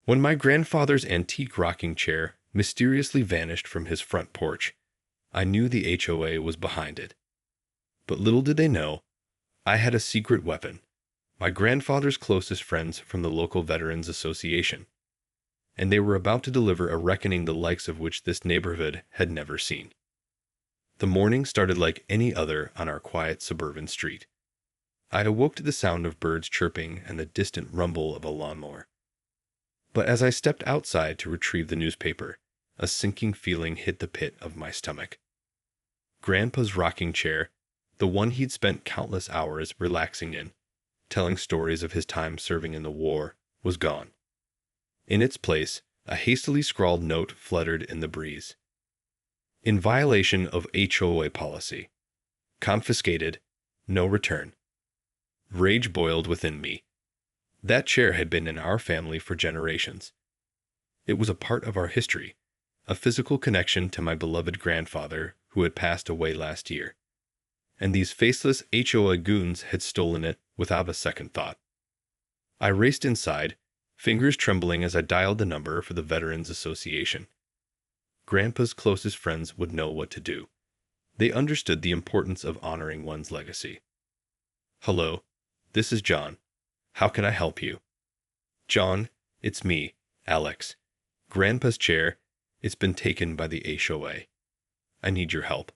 When my grandfather's antique rocking chair mysteriously vanished from his front porch, I knew the HOA was behind it. But little did they know, I had a secret weapon, my grandfather's closest friends from the local Veterans Association, and they were about to deliver a reckoning the likes of which this neighborhood had never seen. The morning started like any other on our quiet suburban street. I awoke to the sound of birds chirping and the distant rumble of a lawnmower. But as I stepped outside to retrieve the newspaper, a sinking feeling hit the pit of my stomach. Grandpa's rocking chair, the one he'd spent countless hours relaxing in, telling stories of his time serving in the war, was gone. In its place, a hastily scrawled note fluttered in the breeze. In violation of HOA policy. Confiscated. No return. Rage boiled within me. That chair had been in our family for generations. It was a part of our history, a physical connection to my beloved grandfather who had passed away last year. And these faceless HOA goons had stolen it without a second thought. I raced inside, fingers trembling as I dialed the number for the Veterans Association. Grandpa's closest friends would know what to do. They understood the importance of honoring one's legacy. Hello, this is John. How can I help you? John, it's me, Alex. Grandpa's chair, it's been taken by the HOA. I need your help.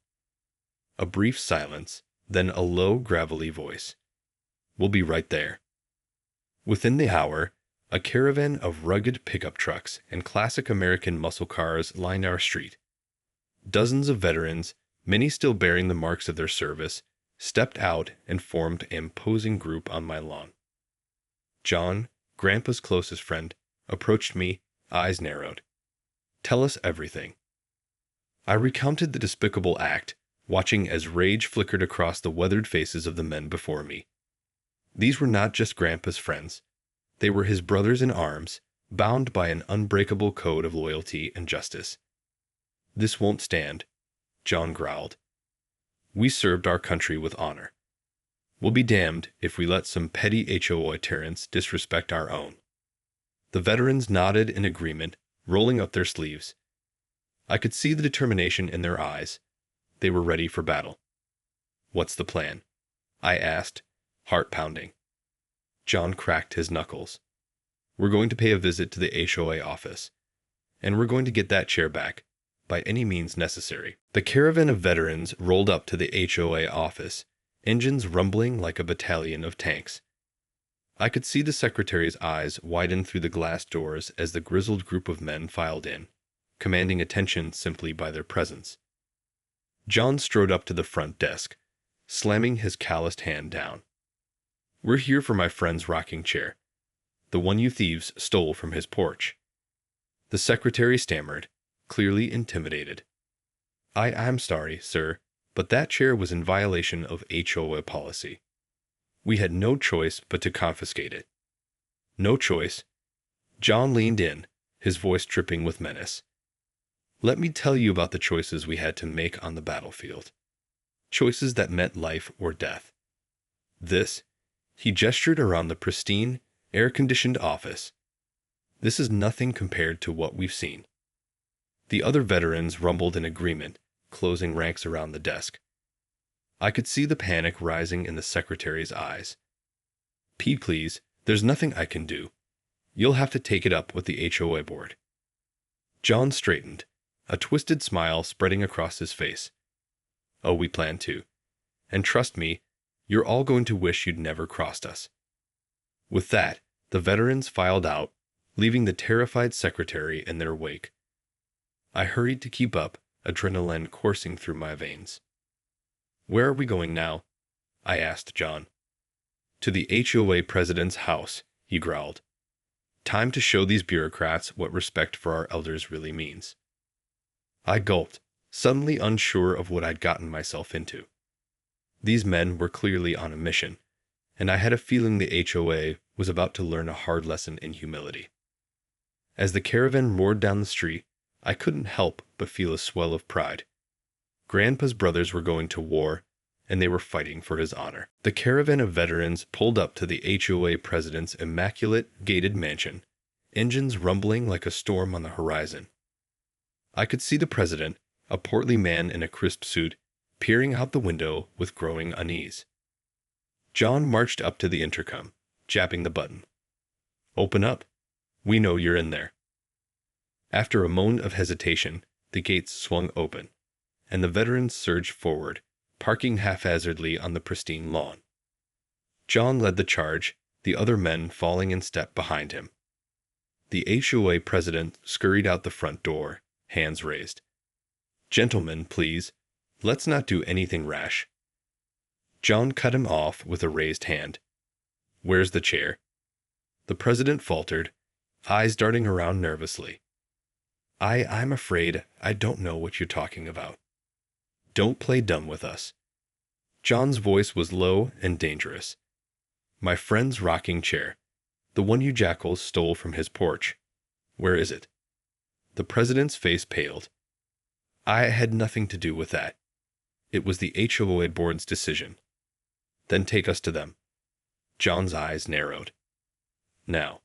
A brief silence, then a low, gravelly voice. We'll be right there. Within the hour, a caravan of rugged pickup trucks and classic American muscle cars lined our street. Dozens of veterans, many still bearing the marks of their service, stepped out and formed an imposing group on my lawn. John, Grandpa's closest friend, approached me, eyes narrowed. Tell us everything. I recounted the despicable act, watching as rage flickered across the weathered faces of the men before me. These were not just Grandpa's friends. They were his brothers in arms, bound by an unbreakable code of loyalty and justice. This won't stand, John growled. We served our country with honor. We'll be damned if we let some petty HOA tyrants disrespect our own. The veterans nodded in agreement, rolling up their sleeves. I could see the determination in their eyes. They were ready for battle. What's the plan? I asked, heart pounding. John cracked his knuckles. We're going to pay a visit to the HOA office, and we're going to get that chair back, by any means necessary. The caravan of veterans rolled up to the HOA office, engines rumbling like a battalion of tanks. I could see the secretary's eyes widen through the glass doors as the grizzled group of men filed in, commanding attention simply by their presence. John strode up to the front desk, slamming his calloused hand down. We're here for my friend's rocking chair, the one you thieves stole from his porch. The secretary stammered, clearly intimidated. I'm sorry, sir, but that chair was in violation of HOA policy. We had no choice but to confiscate it. No choice. John leaned in, his voice dripping with menace. Let me tell you about the choices we had to make on the battlefield. Choices that meant life or death. This, he gestured around the pristine, air-conditioned office. This is nothing compared to what we've seen. The other veterans rumbled in agreement, closing ranks around the desk. I could see the panic rising in the secretary's eyes. Pete, please, there's nothing I can do. You'll have to take it up with the HOA board. John straightened, a twisted smile spreading across his face. Oh, we plan to. And trust me, you're all going to wish you'd never crossed us. With that, the veterans filed out, leaving the terrified secretary in their wake. I hurried to keep up, adrenaline coursing through my veins. Where are we going now? I asked John. To the HOA president's house, he growled. Time to show these bureaucrats what respect for our elders really means. I gulped, suddenly unsure of what I'd gotten myself into. These men were clearly on a mission, and I had a feeling the HOA was about to learn a hard lesson in humility. As the caravan roared down the street, I couldn't help but feel a swell of pride. Grandpa's brothers were going to war, and they were fighting for his honor. The caravan of veterans pulled up to the HOA president's immaculate, gated mansion, engines rumbling like a storm on the horizon. I could see the president, a portly man in a crisp suit, peering out the window with growing unease. John marched up to the intercom, jabbing the button. "Open up. We know you're in there." After a moment of hesitation, the gates swung open, and the veterans surged forward, parking haphazardly on the pristine lawn. John led the charge, the other men falling in step behind him. The HOA president scurried out the front door, hands raised. "Gentlemen, please, let's not do anything rash." John cut him off with a raised hand. "Where's the chair?" The president faltered, eyes darting around nervously. I'm afraid I don't know what you're talking about." "Don't play dumb with us." John's voice was low and dangerous. "My friend's rocking chair, the one you jackals stole from his porch. Where is it?" The president's face paled. "I had nothing to do with that. It was the HOA board's decision." "Then take us to them." John's eyes narrowed. "Now."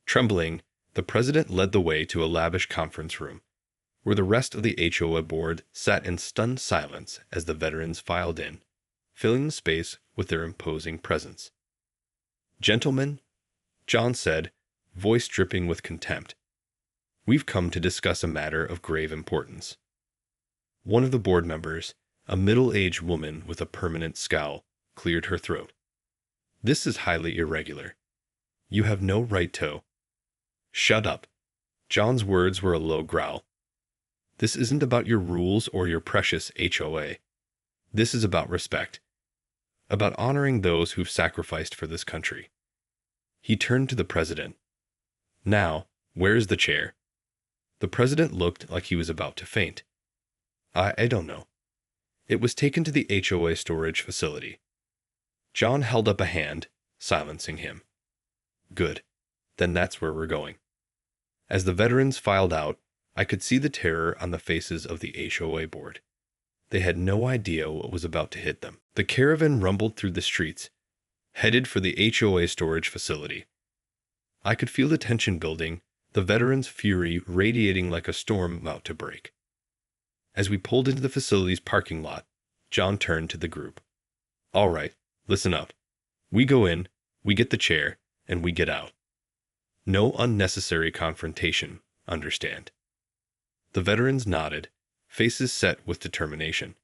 Trembling, the president led the way to a lavish conference room, where the rest of the HOA board sat in stunned silence as the veterans filed in, filling the space with their imposing presence. "Gentlemen," John said, voice dripping with contempt, "we've come to discuss a matter of grave importance." One of the board members, a middle-aged woman with a permanent scowl, cleared her throat. "This is highly irregular. You have no right to—" "Shut up." John's words were a low growl. "This isn't about your rules or your precious HOA. This is about respect. About honoring those who've sacrificed for this country." He turned to the president. "Now, where is the chair?" The president looked like he was about to faint. I don't know. It was taken to the HOA storage facility." John held up a hand, silencing him. "Good. Then that's where we're going." As the veterans filed out, I could see the terror on the faces of the HOA board. They had no idea what was about to hit them. The caravan rumbled through the streets, headed for the HOA storage facility. I could feel the tension building, the veterans' fury radiating like a storm about to break. As we pulled into the facility's parking lot, John turned to the group. "All right, listen up. We go in, we get the chair, and we get out. No unnecessary confrontation, understand?" The veterans nodded, faces set with determination.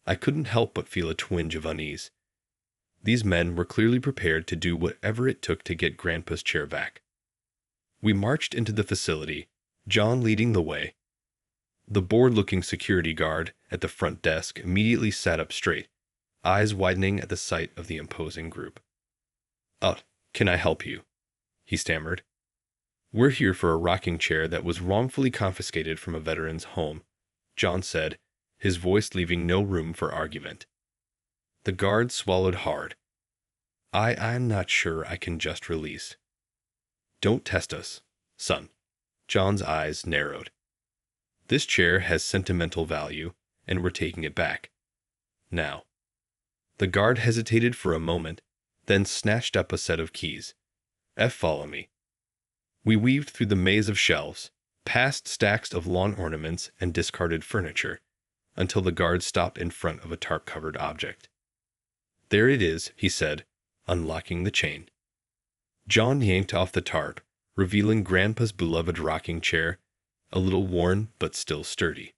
I couldn't help but feel a twinge of unease. These men were clearly prepared to do whatever it took to get Grandpa's chair back. We marched into the facility, John leading the way. The bored-looking security guard at the front desk immediately sat up straight, eyes widening at the sight of the imposing group. Can I help you?" he stammered. "We're here for a rocking chair that was wrongfully confiscated from a veteran's home," John said, his voice leaving no room for argument. The guard swallowed hard. I'm not sure I can just release." "Don't test us, son." John's eyes narrowed. "This chair has sentimental value, and we're taking it back. Now." The guard hesitated for a moment, then snatched up a set of keys. Follow me." We weaved through the maze of shelves, past stacks of lawn ornaments and discarded furniture, until the guard stopped in front of a tarp-covered object. "There it is," he said, unlocking the chain. John yanked off the tarp, revealing Grandpa's beloved rocking chair, a little worn but still sturdy.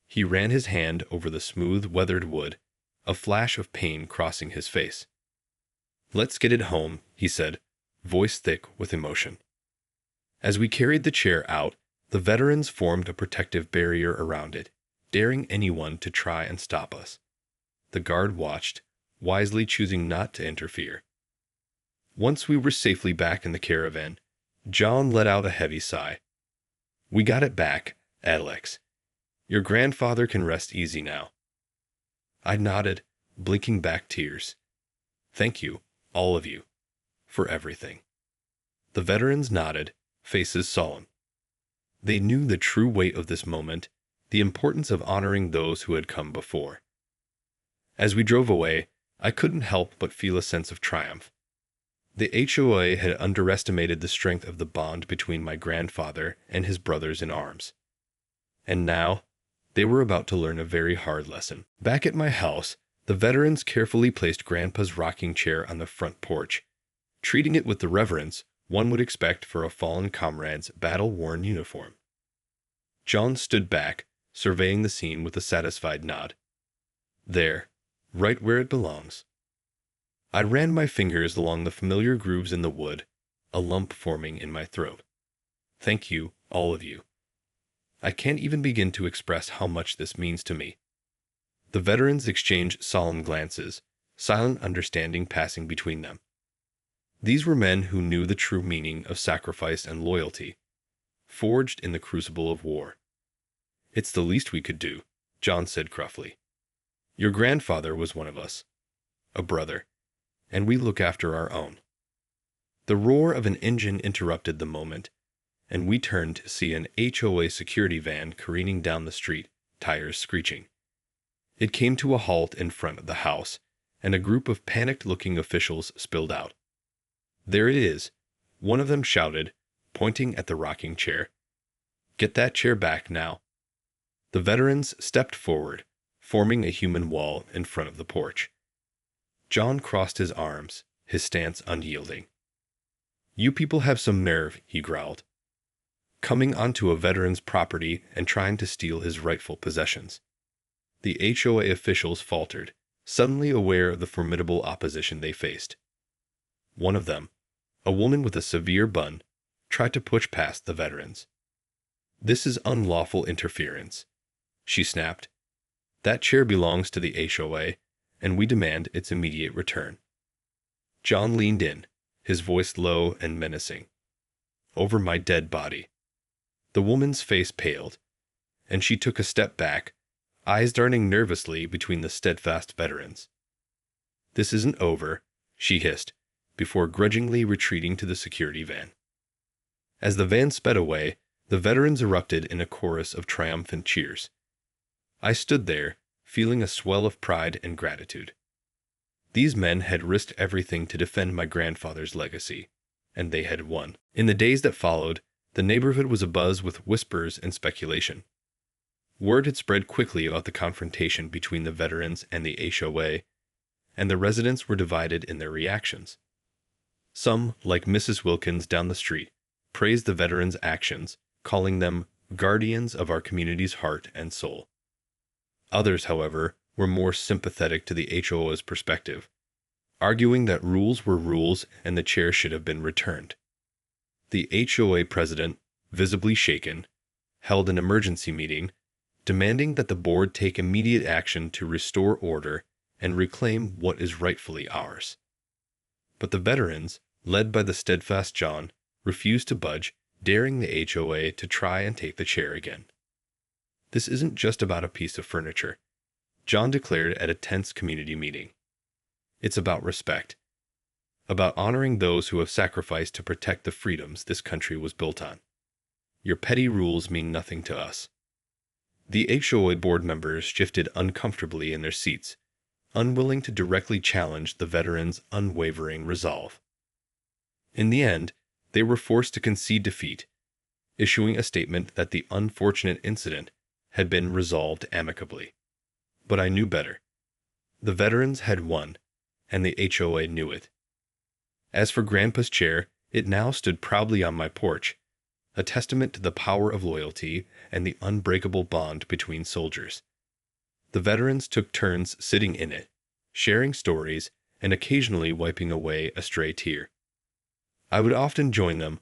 He ran his hand over the smooth, weathered wood, a flash of pain crossing his face. "Let's get it home," he said, voice thick with emotion. As we carried the chair out, the veterans formed a protective barrier around it, daring anyone to try and stop us. The guard watched, wisely choosing not to interfere. Once we were safely back in the caravan, John let out a heavy sigh. "We got it back, Alex. Your grandfather can rest easy now." I nodded, blinking back tears. "Thank you, all of you, for everything." The veterans nodded, faces solemn. They knew the true weight of this moment, the importance of honoring those who had come before. As we drove away, I couldn't help but feel a sense of triumph. The HOA had underestimated the strength of the bond between my grandfather and his brothers in arms. And now, they were about to learn a very hard lesson. Back at my house, the veterans carefully placed Grandpa's rocking chair on the front porch, treating it with the reverence one would expect for a fallen comrade's battle-worn uniform. John stood back, surveying the scene with a satisfied nod. There, right where it belongs. I ran my fingers along the familiar grooves in the wood, a lump forming in my throat. Thank you, all of you. I can't even begin to express how much this means to me. The veterans exchanged solemn glances, silent understanding passing between them. These were men who knew the true meaning of sacrifice and loyalty, forged in the crucible of war. It's the least we could do, John said gruffly. Your grandfather was one of us, a brother, and we look after our own. The roar of an engine interrupted the moment, and we turned to see an HOA security van careening down the street, tires screeching. It came to a halt in front of the house, and a group of panicked-looking officials spilled out. There it is, one of them shouted, pointing at the rocking chair. Get that chair back now. The veterans stepped forward, forming a human wall in front of the porch. John crossed his arms, his stance unyielding. You people have some nerve, he growled. Coming onto a veteran's property and trying to steal his rightful possessions. The HOA officials faltered, suddenly aware of the formidable opposition they faced. One of them, a woman with a severe bun, tried to push past the veterans. This is unlawful interference, she snapped. That chair belongs to the HOA, and we demand its immediate return. John leaned in, his voice low and menacing. Over my dead body. The woman's face paled, and she took a step back, eyes darting nervously between the steadfast veterans. This isn't over, she hissed, before grudgingly retreating to the security van. As the van sped away, the veterans erupted in a chorus of triumphant cheers. I stood there, feeling a swell of pride and gratitude. These men had risked everything to defend my grandfather's legacy, and they had won. In the days that followed, the neighborhood was abuzz with whispers and speculation. Word had spread quickly about the confrontation between the veterans and the HOA, and the residents were divided in their reactions. Some, like Mrs. Wilkins down the street, praised the veterans' actions, calling them guardians of our community's heart and soul. Others, however, were more sympathetic to the HOA's perspective, arguing that rules were rules and the chair should have been returned. The HOA president, visibly shaken, held an emergency meeting, demanding that the board take immediate action to restore order and reclaim what is rightfully ours. But the veterans, led by the steadfast John, refused to budge, daring the HOA to try and take the chair again. This isn't just about a piece of furniture, John declared at a tense community meeting. It's about respect, about honoring those who have sacrificed to protect the freedoms this country was built on. Your petty rules mean nothing to us. The HOA board members shifted uncomfortably in their seats, unwilling to directly challenge the veterans' unwavering resolve. In the end, they were forced to concede defeat, issuing a statement that the unfortunate incident had been resolved amicably. But I knew better. The veterans had won, and the HOA knew it. As for Grandpa's chair, it now stood proudly on my porch, a testament to the power of loyalty and the unbreakable bond between soldiers. The veterans took turns sitting in it, sharing stories and occasionally wiping away a stray tear. I would often join them,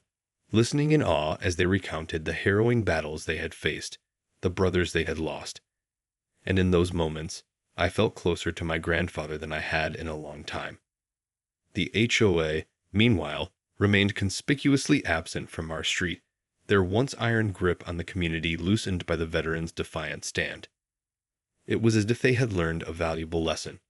listening in awe as they recounted the harrowing battles they had faced, the brothers they had lost. And in those moments, I felt closer to my grandfather than I had in a long time. The HOA, meanwhile, remained conspicuously absent from our street, their once iron grip on the community loosened by the veterans' defiant stand. It was as if they had learned a valuable lesson,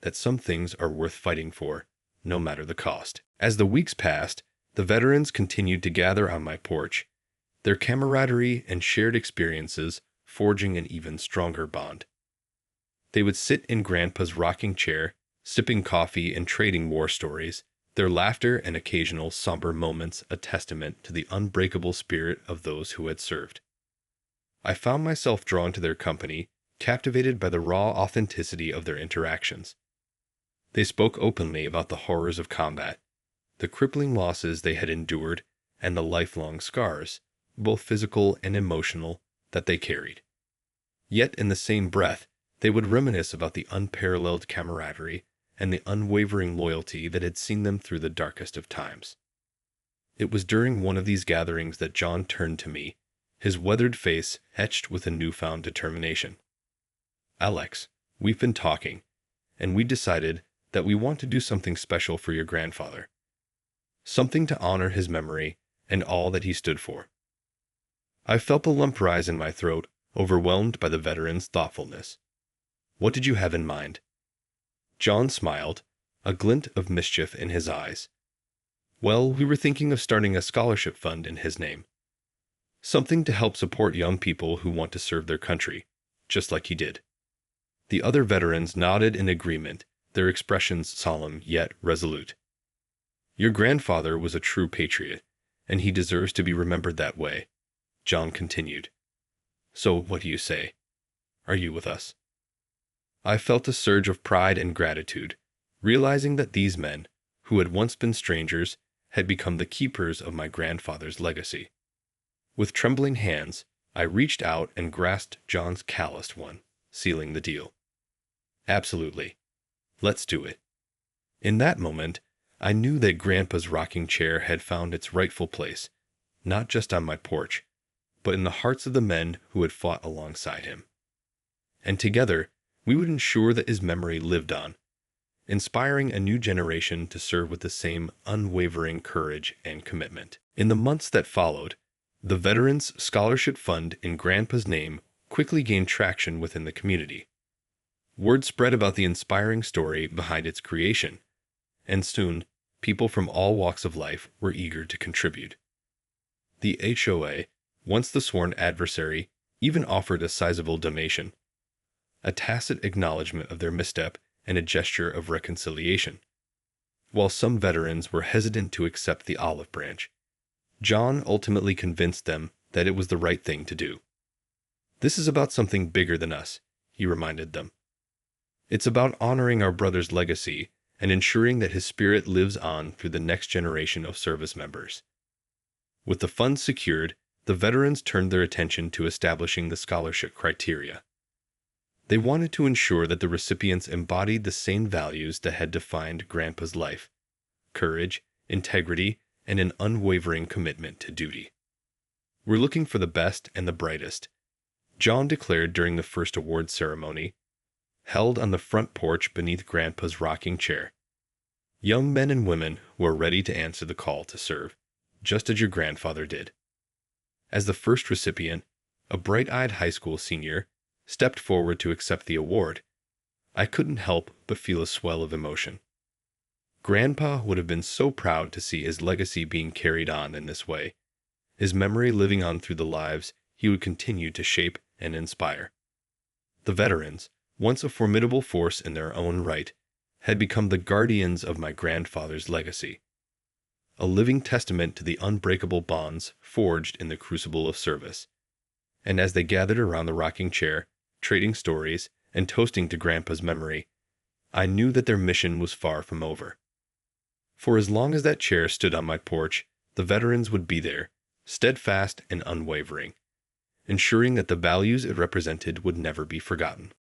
that some things are worth fighting for, no matter the cost. As the weeks passed, the veterans continued to gather on my porch, their camaraderie and shared experiences forging an even stronger bond. They would sit in Grandpa's rocking chair, sipping coffee and trading war stories, their laughter and occasional somber moments a testament to the unbreakable spirit of those who had served. I found myself drawn to their company, captivated by the raw authenticity of their interactions. They spoke openly about the horrors of combat, the crippling losses they had endured, and the lifelong scars, both physical and emotional, that they carried. Yet in the same breath, they would reminisce about the unparalleled camaraderie and the unwavering loyalty that had seen them through the darkest of times. It was during one of these gatherings that John turned to me, his weathered face etched with a newfound determination. "Alex, we've been talking, and we decided that we want to do something special for your grandfather. Something to honor his memory and all that he stood for." I felt a lump rise in my throat, overwhelmed by the veteran's thoughtfulness. "What did you have in mind?" John smiled, a glint of mischief in his eyes. "Well, we were thinking of starting a scholarship fund in his name. Something to help support young people who want to serve their country, just like he did." The other veterans nodded in agreement, their expressions solemn yet resolute. "Your grandfather was a true patriot, and he deserves to be remembered that way," John continued. "So what do you say? Are you with us?" I felt a surge of pride and gratitude, realizing that these men, who had once been strangers, had become the keepers of my grandfather's legacy. With trembling hands, I reached out and grasped John's calloused one, sealing the deal. "Absolutely. Let's do it." In that moment, I knew that Grandpa's rocking chair had found its rightful place, not just on my porch, but in the hearts of the men who had fought alongside him. And together, we would ensure that his memory lived on, inspiring a new generation to serve with the same unwavering courage and commitment. In the months that followed, the Veterans Scholarship Fund in Grandpa's name quickly gained traction within the community. Word spread about the inspiring story behind its creation, and soon, people from all walks of life were eager to contribute. The HOA, once the sworn adversary, even offered a sizable donation, a tacit acknowledgement of their misstep and a gesture of reconciliation. While some veterans were hesitant to accept the olive branch, John ultimately convinced them that it was the right thing to do. "This is about something bigger than us," he reminded them. "It's about honoring our brother's legacy and ensuring that his spirit lives on through the next generation of service members." With the funds secured, the veterans turned their attention to establishing the scholarship criteria. They wanted to ensure that the recipients embodied the same values that had defined Grandpa's life: courage, integrity, and an unwavering commitment to duty. "We're looking for the best and the brightest," John declared during the first award ceremony, held on the front porch beneath Grandpa's rocking chair. "Young men and women who are ready to answer the call to serve, just as your grandfather did." As the first recipient, a bright-eyed high school senior, stepped forward to accept the award, I couldn't help but feel a swell of emotion. Grandpa would have been so proud to see his legacy being carried on in this way, his memory living on through the lives he would continue to shape and inspire. The veterans, once a formidable force in their own right, had become the guardians of my grandfather's legacy, a living testament to the unbreakable bonds forged in the crucible of service. And as they gathered around the rocking chair, trading stories and toasting to Grandpa's memory, I knew that their mission was far from over. For as long as that chair stood on my porch, the veterans would be there, steadfast and unwavering, ensuring that the values it represented would never be forgotten.